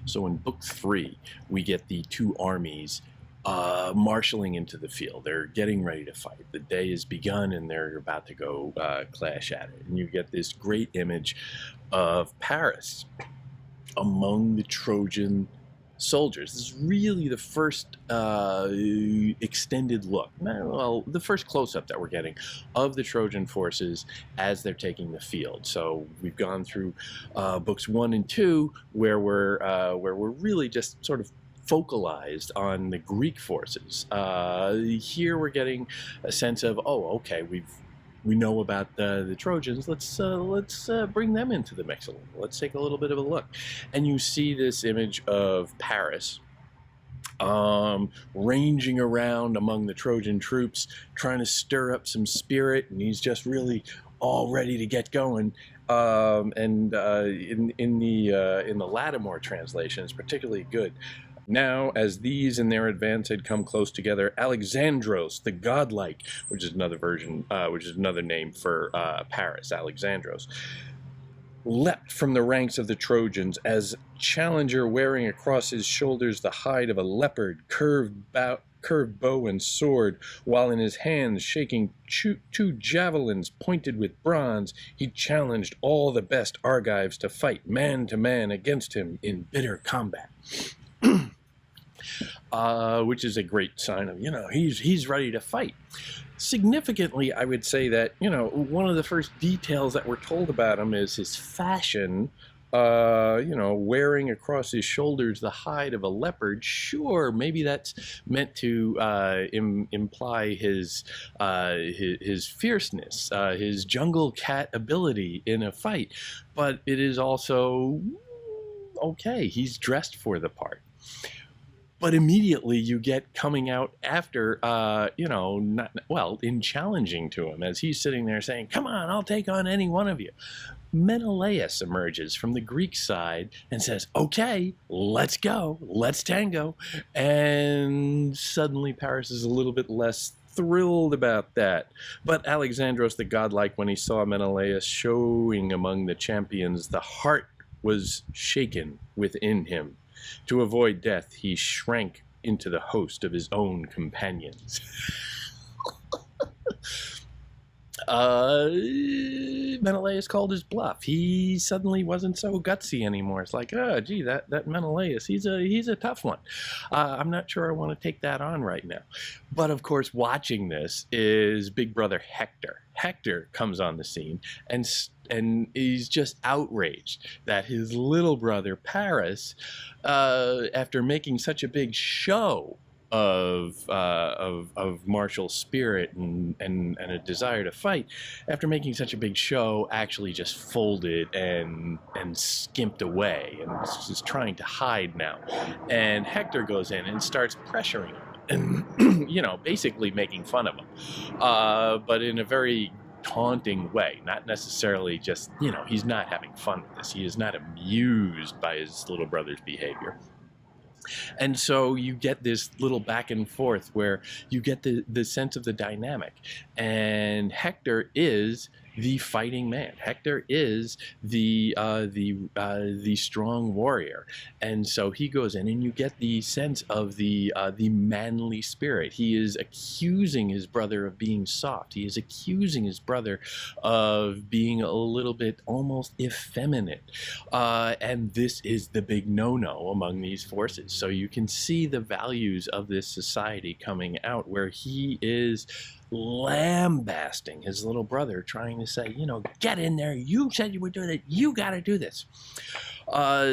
So in book 3, we get the two armies marshaling into the field. They're getting ready to fight. The day has begun and they're about to go clash at it. And you get this great image of Paris among the Trojan soldiers. This is really the first extended look, well, the first close-up that we're getting of the Trojan forces as they're taking the field. So we've gone through books 1 and 2 where we're really just sort of focalized on the Greek forces. Here we're getting a sense of, oh, okay, we know about the Trojans. Let's bring them into the mix a little. Let's take a little bit of a look. And you see this image of Paris ranging around among the Trojan troops, trying to stir up some spirit, and he's just really all ready to get going. In the Lattimore translation, it's particularly good. Now, as these in their advance had come close together, Alexandros, the godlike, which is another version, which is another name for Paris, Alexandros, leapt from the ranks of the Trojans as challenger wearing across his shoulders the hide of a leopard, curved bow and sword, while in his hands shaking two javelins pointed with bronze, he challenged all the best Argives to fight man to man against him in bitter combat. Which is a great sign of, he's ready to fight. Significantly, I would say that, one of the first details that we're told about him is his fashion, wearing across his shoulders the hide of a leopard. Sure, maybe that's meant to imply his fierceness, his jungle cat ability in a fight, but it is also, okay, he's dressed for the part. But immediately you get coming out after, in challenging to him, as he's sitting there saying, come on, I'll take on any one of you. Menelaus emerges from the Greek side and says, okay, let's go, let's tango. And suddenly Paris is a little bit less thrilled about that. But Alexandros the godlike, when he saw Menelaus showing among the champions, the heart was shaken within him. To avoid death, he shrank into the host of his own companions. Menelaus called his bluff. He suddenly wasn't so gutsy anymore. It's like, that Menelaus, he's a tough one. I'm not sure I want to take that on right now. But of course, watching this is big brother Hector. Hector comes on the scene and he's just outraged that his little brother Paris, after making such a big show of martial spirit and a desire to fight, after making such a big show, actually just folded and skimped away and is trying to hide now. And Hector goes in and starts pressuring him and basically making fun of him, but in a very taunting way, not necessarily just, he's not having fun with this. He is not amused by his little brother's behavior. And so you get this little back and forth where you get the sense of the dynamic. And Hector is the fighting man. Hector is the strong warrior, and so he goes in, and you get the sense of the manly spirit. He is accusing his brother of being soft. He is accusing his brother of being a little bit almost effeminate, and this is the big no-no among these forces. So you can see the values of this society coming out, where he is lambasting his little brother, trying to say, get in there, you said you would do that, you got to do this.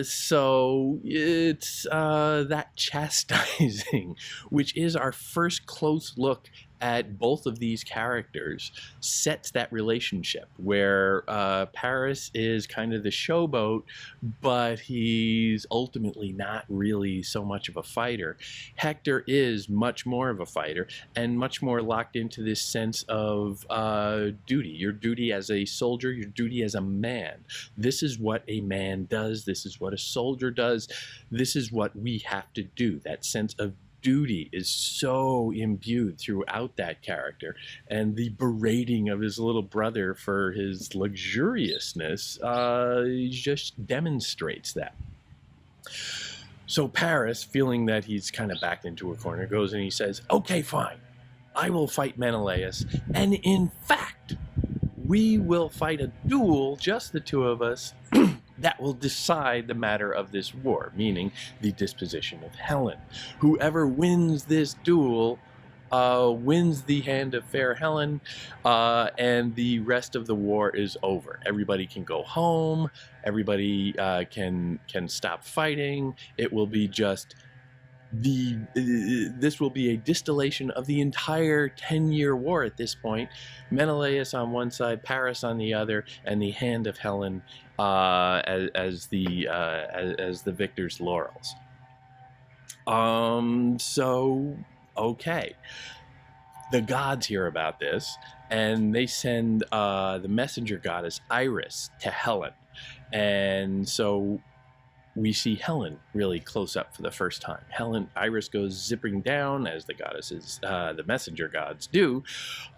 So it's that chastising, which is our first close look at both of these characters, sets that relationship where Paris is kind of the showboat, but he's ultimately not really so much of a fighter. Hector is much more of a fighter and much more locked into this sense of duty. Your duty as a soldier, your duty as a man. This is what a man does. This is what a soldier does. This is what we have to do. That sense of duty is so imbued throughout that character, and the berating of his little brother for his luxuriousness just demonstrates that. So Paris, feeling that he's kind of backed into a corner, goes and he says, okay, fine, I will fight Menelaus, and in fact, we will fight a duel, just the two of us, that will decide the matter of this war, meaning the disposition of Helen. Whoever wins this duel wins the hand of fair Helen, and the rest of the war is over. Everybody can go home. Everybody can stop fighting. It will be just this will be a distillation of the entire 10-year war at this point. Menelaus on one side, Paris on the other, and the hand of Helen as the victor's laurels. So okay, the gods hear about this, and they send the messenger goddess Iris to Helen, and so we see Helen really close up for the first time. Iris goes zipping down, as the goddesses, the messenger gods do,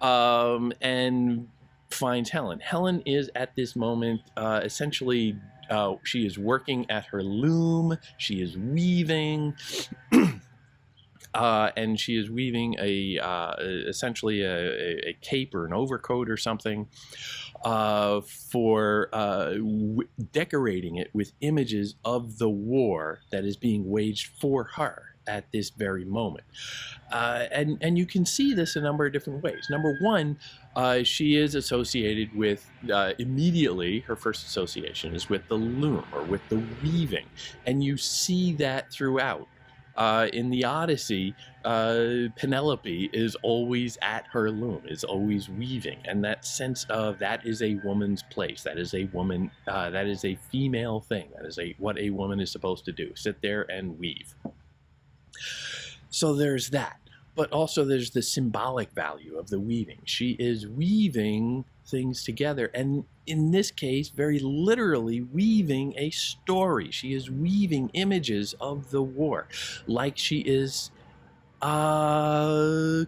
and finds Helen. Helen is at this moment essentially, she is working at her loom, she is weaving, and she is weaving essentially a cape or an overcoat or something, for decorating it with images of the war that is being waged for her at this very moment. And you can see this a number of different ways. Number one, she is associated with, immediately, her first association is with the loom, or with the weaving. And you see that throughout. In the Odyssey, Penelope is always at her loom, is always weaving, and that sense of that is a woman's place, that is a woman, that is a female thing, that is what a woman is supposed to do, sit there and weave. So there's that, but also there's the symbolic value of the weaving. She is weaving things together, and in this case, very literally weaving a story. She is weaving images of the war, like she is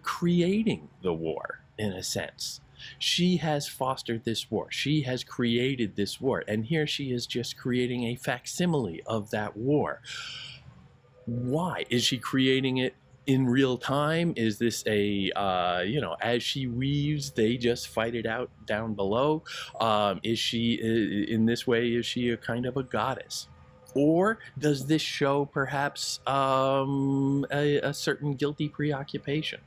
creating the war, in a sense. She has fostered this war. She has created this war, and here she is just creating a facsimile of that war. Why? Is she creating it in real time? Is this a, as she weaves, they just fight it out down below? Is she, in this way, is she a kind of a goddess? Or does this show perhaps a certain guilty preoccupation?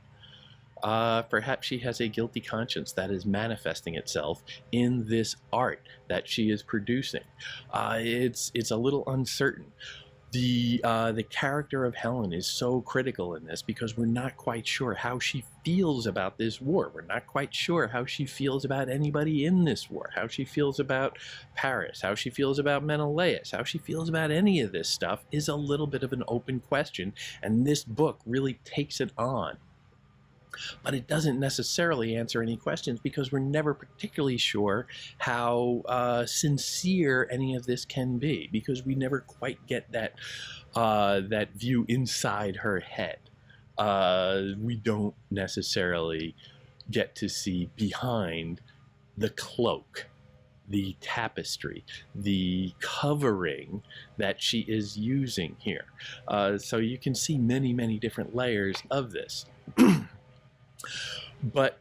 Perhaps she has a guilty conscience that is manifesting itself in this art that she is producing. It's a little uncertain. The character of Helen is so critical in this because we're not quite sure how she feels about this war. We're not quite sure how she feels about anybody in this war, how she feels about Paris, how she feels about Menelaus, how she feels about any of this stuff is a little bit of an open question, and this book really takes it on. But it doesn't necessarily answer any questions because we're never particularly sure how sincere any of this can be, because we never quite get that that view inside her head. We don't necessarily get to see behind the cloak, the tapestry, the covering that she is using here. So you can see many, many different layers of this. But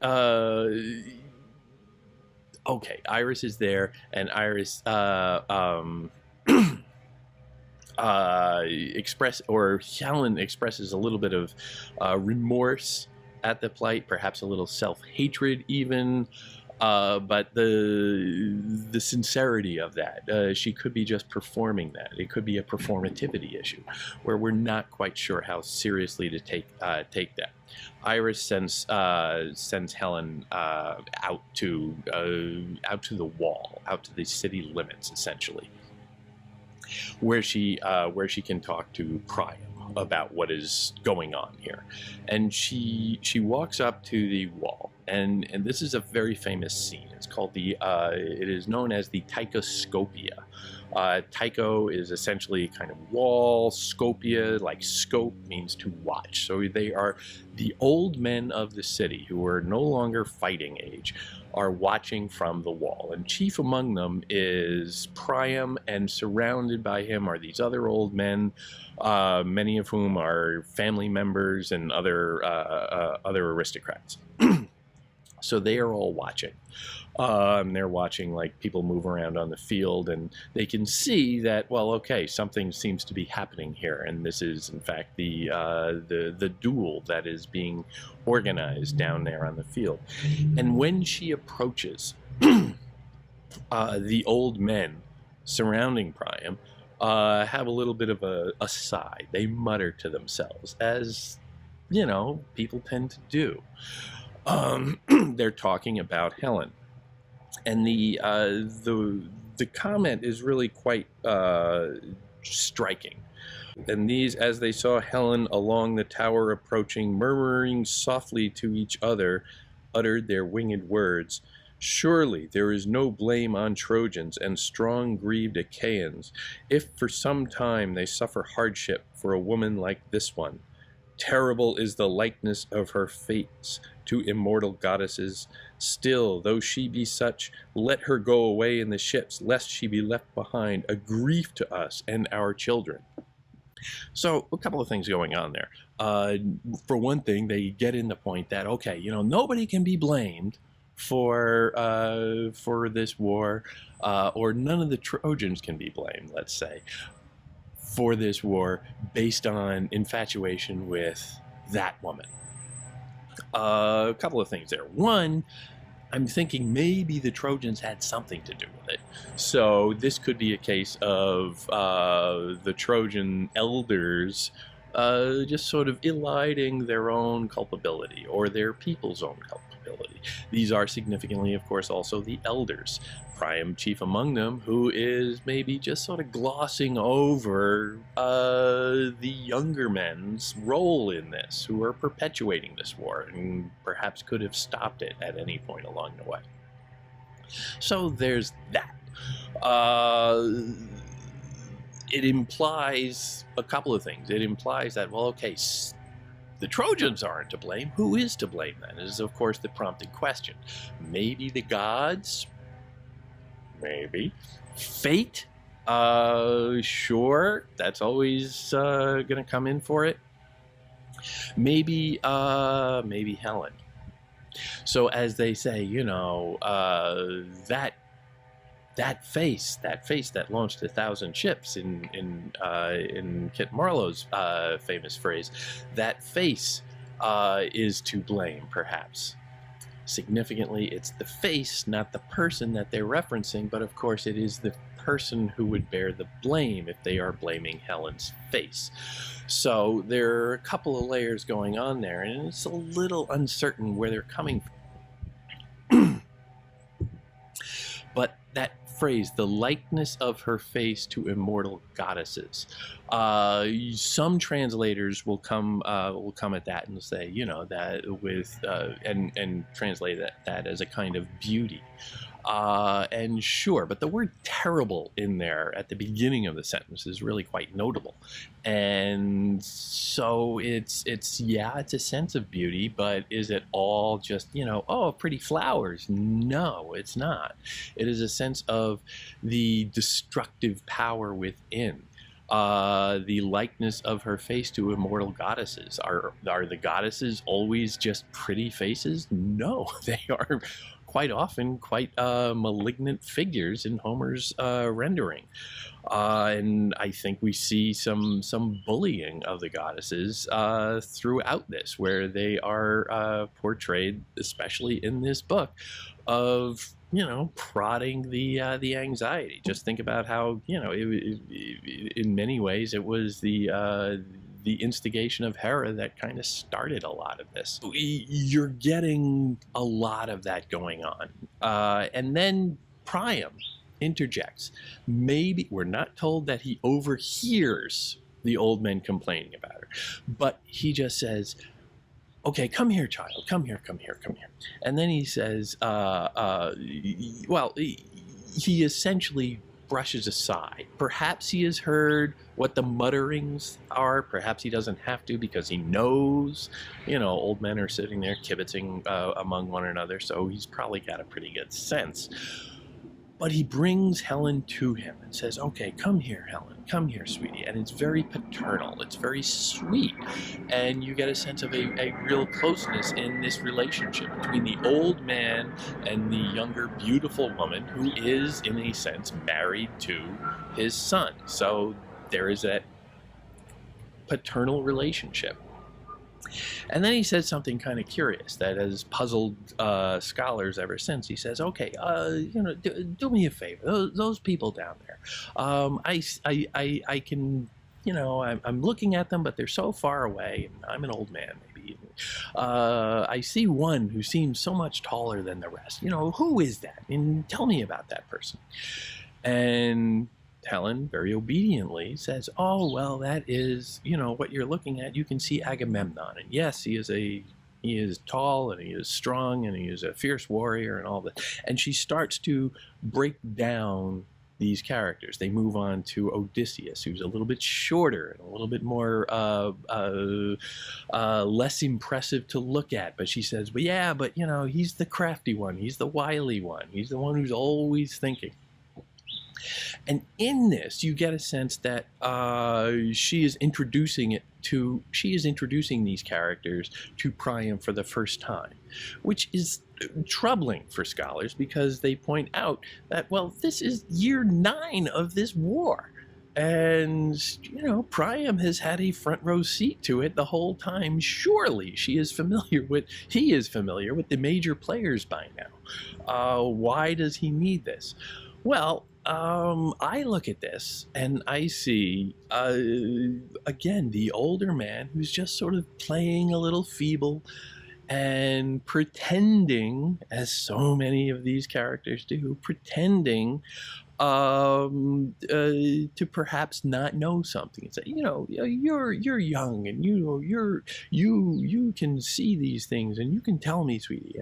okay, Iris is there, and Iris Helen expresses a little bit of remorse at the plight, perhaps a little self-hatred even. But the sincerity of that, she could be just performing that. It could be a performativity issue, where we're not quite sure how seriously to take that. Iris sends Helen out to the wall, out to the city limits, essentially, where she can talk to Priam about what is going on here. And she walks up to the wall, and this is a very famous scene. It's called it is known as the Tychoscopia. Tycho is essentially kind of wall, scopia, like scope means to watch. So they are the old men of the city who are no longer fighting age, are watching from the wall. And chief among them is Priam, and surrounded by him are these other old men, many of whom are family members and other aristocrats. So they are all watching. They're watching like people move around on the field, and they can see that, well, okay, something seems to be happening here, and this is in fact the duel that is being organized down there on the field. And when she approaches, the old men surrounding Priam have a little bit of a sigh. They mutter to themselves, as you know, people tend to do. They're talking about Helen, and the comment is really quite striking. And these, as they saw Helen along the tower approaching, murmuring softly to each other, uttered their winged words. Surely there is no blame on Trojans and strong grieved Achaeans, if for some time they suffer hardship for a woman like this one. Terrible is the likeness of her fates to immortal goddesses. Still, though she be such, let her go away in the ships, lest she be left behind, a grief to us and our children. So, a couple of things going on there. For one thing, they get in the point that, okay, you know, nobody can be blamed for this war, or none of the Trojans can be blamed, let's say, for this war based on infatuation with that woman. A couple of things there. One, I'm thinking maybe the Trojans had something to do with it. So this could be a case of the Trojan elders just sort of eliding their own culpability, or their people's own culpability. These are significantly, of course, also the elders. Priam chief among them, who is maybe just sort of glossing over the younger men's role in this, who are perpetuating this war and perhaps could have stopped it at any point along the way. So there's that. It implies a couple of things. It implies that, well, okay, the Trojans aren't to blame. Who is to blame then? Is, of course, the prompted question. Maybe the gods? Maybe. Fate? Sure. That's always going to come in for it. Maybe Helen. So as they say, you know, that face that launched 1,000 ships in Kit Marlowe's famous phrase, that face is to blame, perhaps. Significantly, it's the face, not the person that they're referencing, but of course it is the person who would bear the blame if they are blaming Helen's face. So there are a couple of layers going on there, and it's a little uncertain where they're coming from. But that phrase, the likeness of her face to immortal goddesses. Some translators will come at that and say, you know, that with and translate that as a kind of beauty. And sure, but the word terrible in there at the beginning of the sentence is really quite notable. And so it's a sense of beauty, but is it all just, you know, oh, pretty flowers? No, it's not. It is a sense of the destructive power within. The likeness of her face to immortal goddesses. Are the goddesses always just pretty faces? No, they are quite often quite malignant figures in Homer's rendering. And I think we see some bullying of the goddesses throughout this, where they are portrayed, especially in this book, of, you know, prodding the anxiety. Just think about how, you know, in many ways it was the instigation of Hera that kind of started a lot of this. You're getting a lot of that going on. And then Priam interjects. Maybe, we're not told that he overhears the old men complaining about her, but he just says, okay, come here, child, come here, come here, come here. And then he says, well, he essentially brushes aside. Perhaps he has heard what the mutterings are. Perhaps he doesn't have to because he knows, old men are sitting there kibitzing among one another, so he's probably got a pretty good sense. But he brings Helen to him and says, okay, come here, Helen, come here, sweetie. And it's very paternal, it's very sweet. And you get a sense of a real closeness in this relationship between the old man and the younger, beautiful woman who is, in a sense, married to his son. So there is that paternal relationship. And then he says something kind of curious that has puzzled scholars ever since. He says, okay, do me a favor, those people down there, I can, I'm looking at them, but they're so far away, and I'm an old man, maybe. I see one who seems so much taller than the rest. Who is that? And tell me about that person. And Helen very obediently says, oh, well, that is, what you're looking at. You can see Agamemnon. And yes, he is tall, and he is strong, and he is a fierce warrior and all that. And she starts to break down these characters. They move on to Odysseus, who's a little bit shorter and a little bit more less impressive to look at. But she says, but he's the crafty one. He's the wily one. He's the one who's always thinking. And in this, you get a sense that she is introducing these characters to Priam for the first time, which is troubling for scholars because they point out that, well, this is year 9 of this war. And, Priam has had a front row seat to it the whole time. Surely he is familiar with the major players by now. Why does he need this? Well, I look at this and I see, again, the older man who's just sort of playing a little feeble and pretending, as so many of these characters do, pretending to perhaps not know something. It's like, you're young, and you can see these things, and you can tell me, sweetie.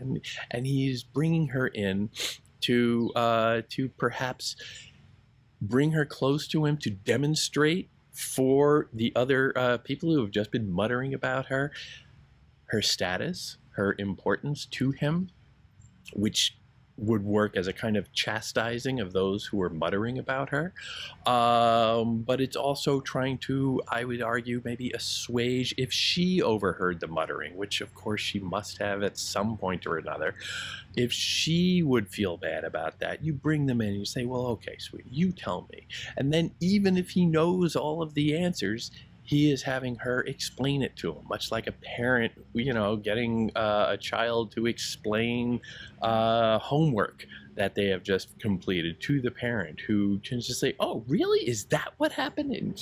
And he's bringing her in to perhaps bring her close to him, to demonstrate for the other people who have just been muttering about her status, her importance to him, which would work as a kind of chastising of those who are muttering about her. But it's also trying to, I would argue, maybe assuage if she overheard the muttering, which of course she must have at some point or another. If she would feel bad about that, you bring them in and you say, well, okay, sweetie, you tell me. And then even if he knows all of the answers, he is having her explain it to him, much like a parent, getting a child to explain homework that they have just completed to the parent, who can just say, oh, really? Is that what happened? And,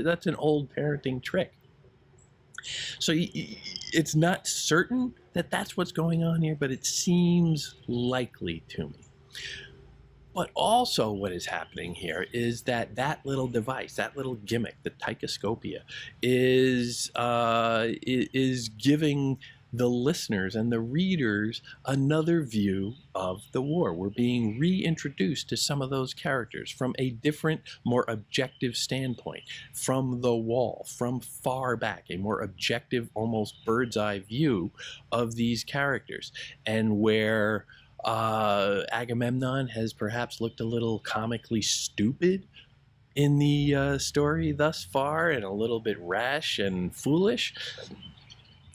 that's an old parenting trick. So it's not certain that that's what's going on here, but it seems likely to me. But also what is happening here is that little device, that little gimmick, the Tychoscopia, is giving the listeners and the readers another view of the war. We're being reintroduced to some of those characters from a different, more objective standpoint, from the wall, from far back, a more objective, almost bird's eye view of these characters. And where Agamemnon has perhaps looked a little comically stupid in the story thus far, and a little bit rash and foolish,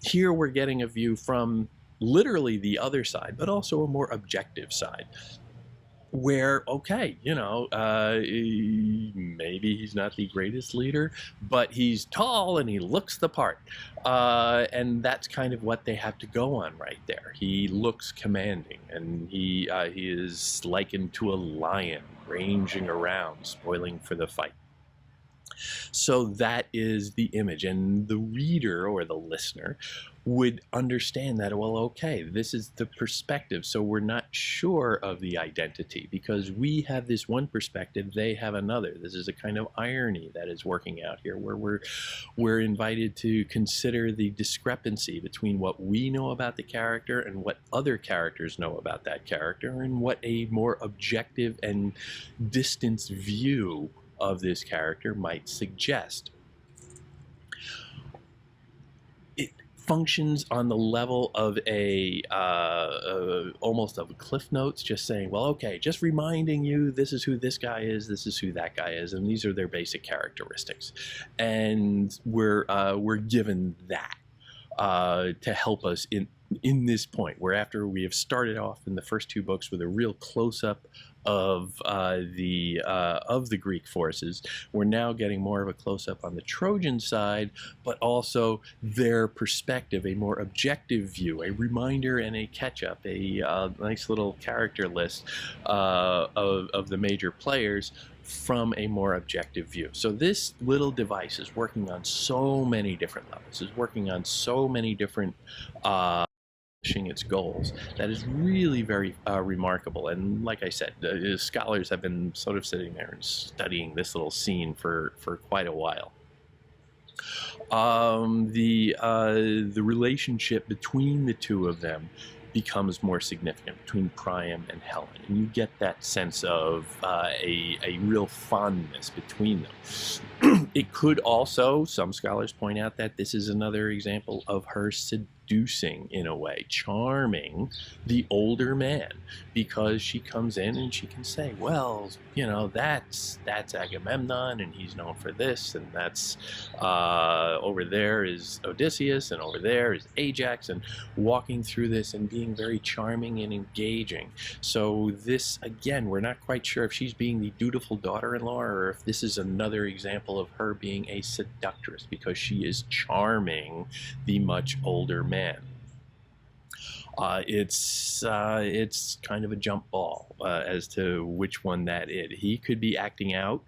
here we're getting a view from literally the other side, but also a more objective side, where, okay, maybe he's not the greatest leader, but he's tall and he looks the part. And that's kind of what they have to go on right there. He looks commanding, and he is likened to a lion ranging around, spoiling for the fight. So that is the image, and the reader or the listener would understand that, well, okay, this is the perspective. So we're not sure of the identity because we have this one perspective, they have another. This is a kind of irony that is working out here, where we're invited to consider the discrepancy between what we know about the character and what other characters know about that character, and what a more objective and distanced view of this character might suggest. It functions on the level of almost of cliff notes, just saying, well, okay, just reminding you, this is who this guy is, this is who that guy is, and these are their basic characteristics, and we're given that to help us in this point, where after we have started off in the first two books with a real close-up of the Greek forces, we're now getting more of a close-up on the Trojan side, but also their perspective, a more objective view, a reminder and a catch-up, a nice little character list of the major players from a more objective view. So this little device is working on so many different levels, is working on so many different its goals. That is really very remarkable. And like I said, scholars have been sort of sitting there and studying this little scene for quite a while. The relationship between the two of them becomes more significant, between Priam and Helen, and you get that sense of a real fondness between them. It could also, some scholars point out, that this is another example of her seducing, in a way, charming the older man, because she comes in and she can say, well, you know, that's Agamemnon, and he's known for this, and that's over there is Odysseus, and over there is Ajax, and walking through this and being very charming and engaging. So this, again, we're not quite sure if she's being the dutiful daughter-in-law or if this is another example of her being a seductress, because she is charming the much older man. It's kind of a jump ball as to which one that is. He could be acting out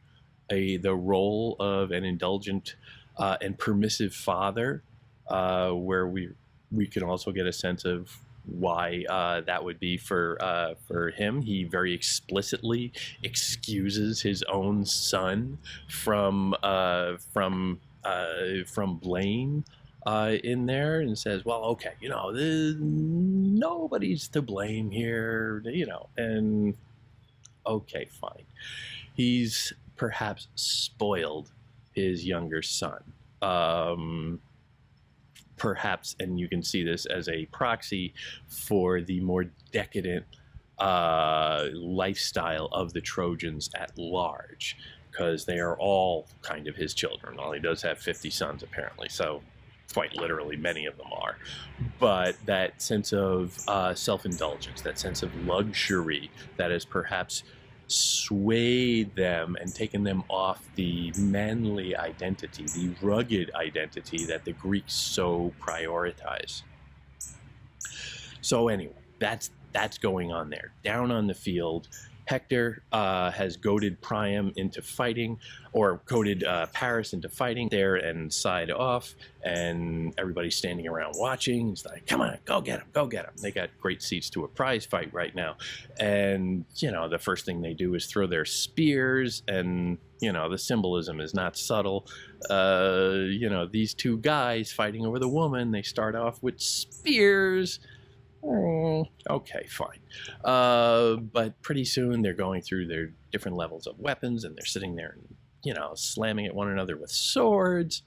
the role of an indulgent and permissive father, where we can also get a sense of why that would be for him. He very explicitly excuses his own son from blame in there, and says, well, okay, you know, nobody's to blame here, you know, and okay, fine. He's perhaps spoiled his younger son. Perhaps, and you can see this as a proxy for the more decadent lifestyle of the Trojans at large, because they are all kind of his children. Well, he does have 50 sons, apparently, so quite literally many of them are. But that sense of self-indulgence, that sense of luxury that has perhaps swayed them and taken them off the manly identity, the rugged identity that the Greeks so prioritize. So anyway, that's going on there. Down on the field, Hector has goaded Priam into fighting, or goaded Paris into fighting there, and side off, and everybody's standing around watching. It's like, come on, go get him, go get him. They got great seats to a prize fight right now. And, you know, the first thing they do is throw their spears, and, you know, the symbolism is not subtle. You know, these two guys fighting over the woman, they start off with spears. Okay, fine. But pretty soon they're going through their different levels of weapons, and they're sitting there and, you know, slamming at one another with swords.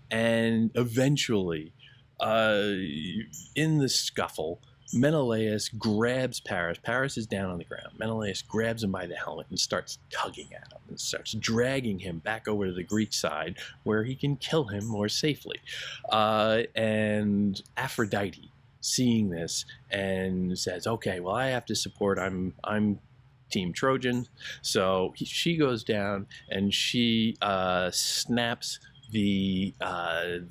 And eventually, in the scuffle, Menelaus grabs Paris. Paris is down on the ground. Menelaus grabs him by the helmet and starts tugging at him, and starts dragging him back over to the Greek side, where he can kill him more safely. And Aphrodite, seeing this, and says, okay, well, I have to support, I'm Team Trojan. So she goes down and she snaps the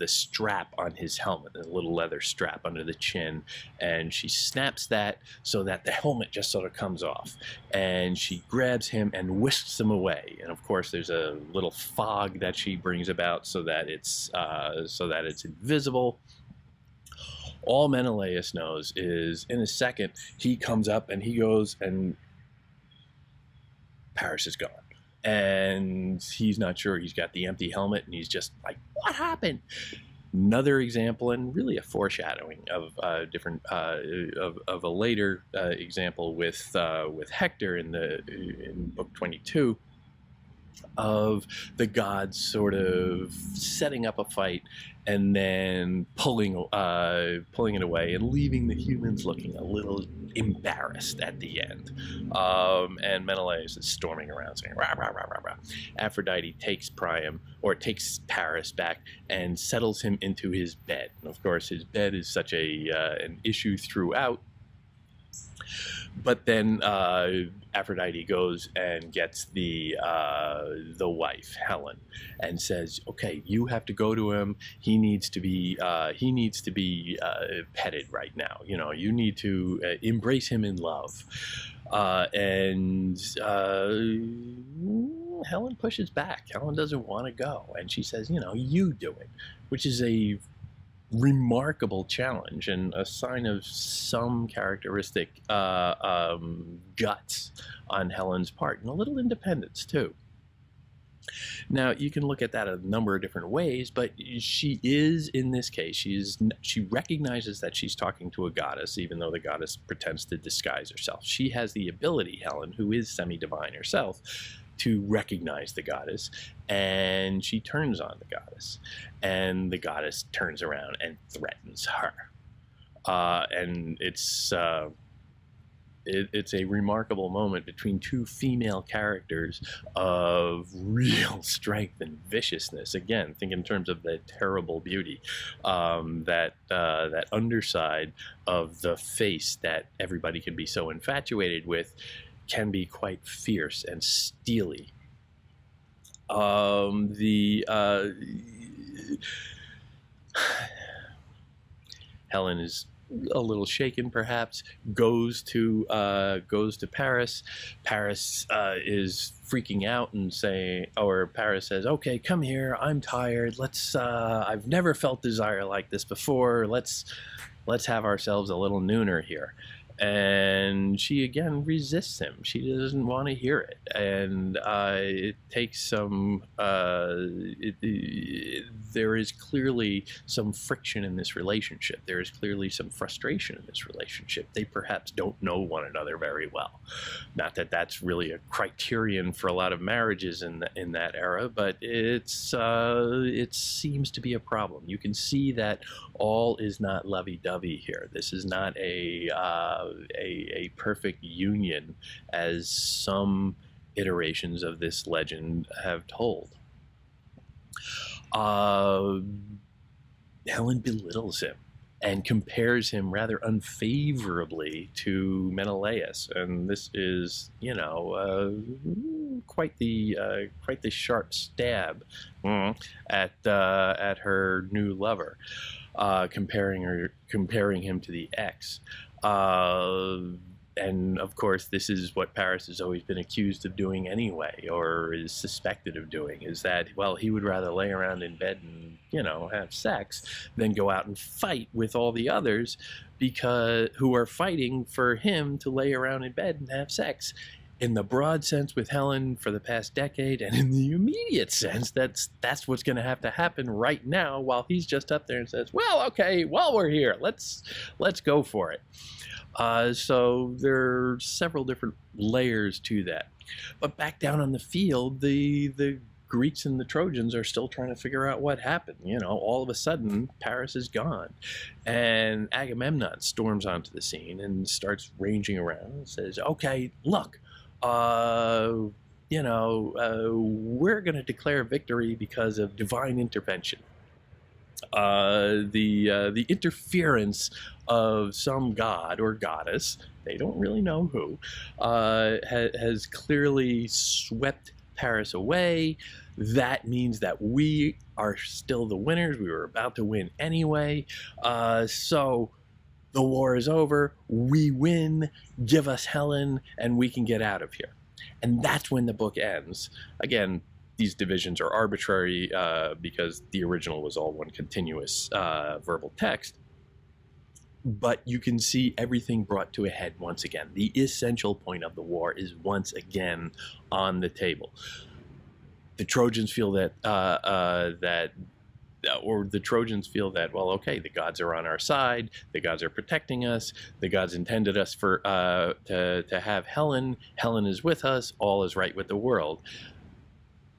strap on his helmet, the little leather strap under the chin, and she snaps that so that the helmet just sort of comes off, and she grabs him and whisks him away. And of course, there's a little fog that she brings about so that it's invisible. All Menelaus knows is in a second he comes up and he goes, and Paris is gone. And he's not sure. He's got the empty helmet, and he's just like, "What happened?" Another example, and really a foreshadowing of of a later example with Hector in book 22, of the gods sort of setting up a fight and then pulling it away and leaving the humans looking a little embarrassed at the end. And Menelaus is storming around saying, rah, rah, rah, rah, rah. Aphrodite takes takes Paris back and settles him into his bed. And of course, his bed is such an issue throughout. But then Aphrodite goes and gets the wife, Helen, and says, "Okay, you have to go to him. He needs to be petted right now. You know, you need to embrace him in love." And Helen pushes back. Helen doesn't want to go, and she says, "You know, you do it," which is a remarkable challenge and a sign of some characteristic guts on Helen's part, and a little independence too. Now, you can look at that a number of different ways, but she is, in this case, she recognizes that she's talking to a goddess, even though the goddess pretends to disguise herself. She has the ability, Helen, who is semi-divine herself, to recognize the goddess, and she turns on the goddess, and the goddess turns around and threatens her. And it's a remarkable moment between two female characters of real strength and viciousness. Again, think in terms of the terrible beauty, that underside of the face that everybody can be so infatuated with can be quite fierce and steely. Helen is a little shaken, perhaps, goes to Paris. Paris is freaking out and Paris says, "Okay, come here. I'm tired. I've never felt desire like this before. Let's have ourselves a little nooner here." And she again resists him. She doesn't want to hear it, and it takes some. There is clearly some friction in this relationship. There is clearly some frustration in this relationship. They perhaps don't know one another very well. Not that that's really a criterion for a lot of marriages in that era, but it seems to be a problem. You can see that all is not lovey-dovey here. This is not a perfect union, as some iterations of this legend have told. Helen belittles him and compares him rather unfavorably to Menelaus, and this is, quite the sharp stab at her new lover, comparing him to the ex. And of course, this is what Paris has always been accused of doing anyway, or is suspected of doing, is that, well, he would rather lay around in bed and, have sex than go out and fight with all the others who are fighting for him to lay around in bed and have sex. In the broad sense with Helen for the past decade, and in the immediate sense, that's what's going to have to happen right now, while he's just up there and says, "Well, okay, while we're here, let's go for it." So there are several different layers to that. But back down on the field, the Greeks and the Trojans are still trying to figure out what happened. All of a sudden, Paris is gone. And Agamemnon storms onto the scene and starts ranging around and says, "Okay, look, we're going to declare victory because of divine intervention. The interference of some god or goddess, they don't really know who, has clearly swept Paris away. that means that we are still the winners. We were about to win anyway. So the war is over. We win. Give us Helen, and we can get out of here. And that's when the book ends. Again, these divisions are arbitrary because the original was all one continuous verbal text. But you can see everything brought to a head once again. The essential point of the war is once again on the table. The Trojans feel that the Trojans feel that, well, okay, the gods are on our side, the gods are protecting us, the gods intended us for to have Helen. Helen is with us, all is right with the world.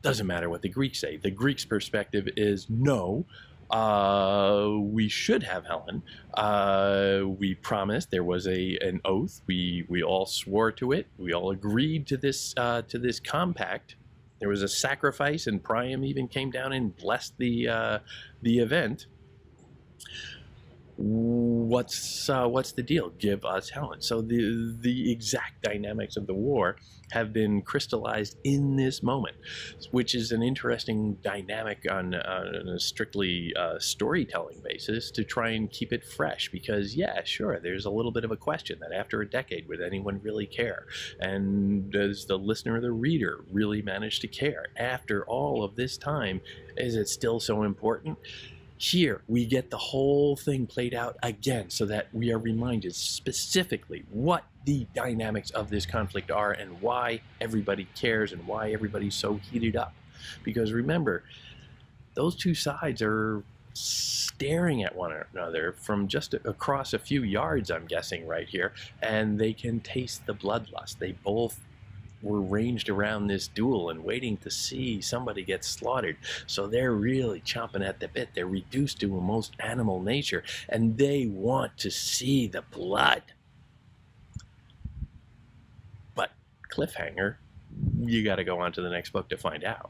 Doesn't matter what the Greeks say. The Greeks' perspective is no. We should have Helen. We promised. There was an oath. We all swore to it. We all agreed to this compact. There was a sacrifice, and Priam even came down and blessed the event. What's the deal? Give us Helen. So the exact dynamics of the war have been crystallized in this moment, which is an interesting dynamic on a strictly storytelling basis to try and keep it fresh. Because yeah, sure, there's a little bit of a question that after a decade, would anyone really care? And does the listener or the reader really manage to care after all of this time? Is it still so important? Here, we get the whole thing played out again so that we are reminded specifically what the dynamics of this conflict are and why everybody cares and why everybody's so heated up. Because remember, those two sides are staring at one another from just across a few yards, I'm guessing, right here, and they can taste the bloodlust. They both were ranged around this duel and waiting to see somebody get slaughtered. So they're really chomping at the bit. They're reduced to almost animal nature, and they want to see the blood. But cliffhanger, you got to go on to the next book to find out.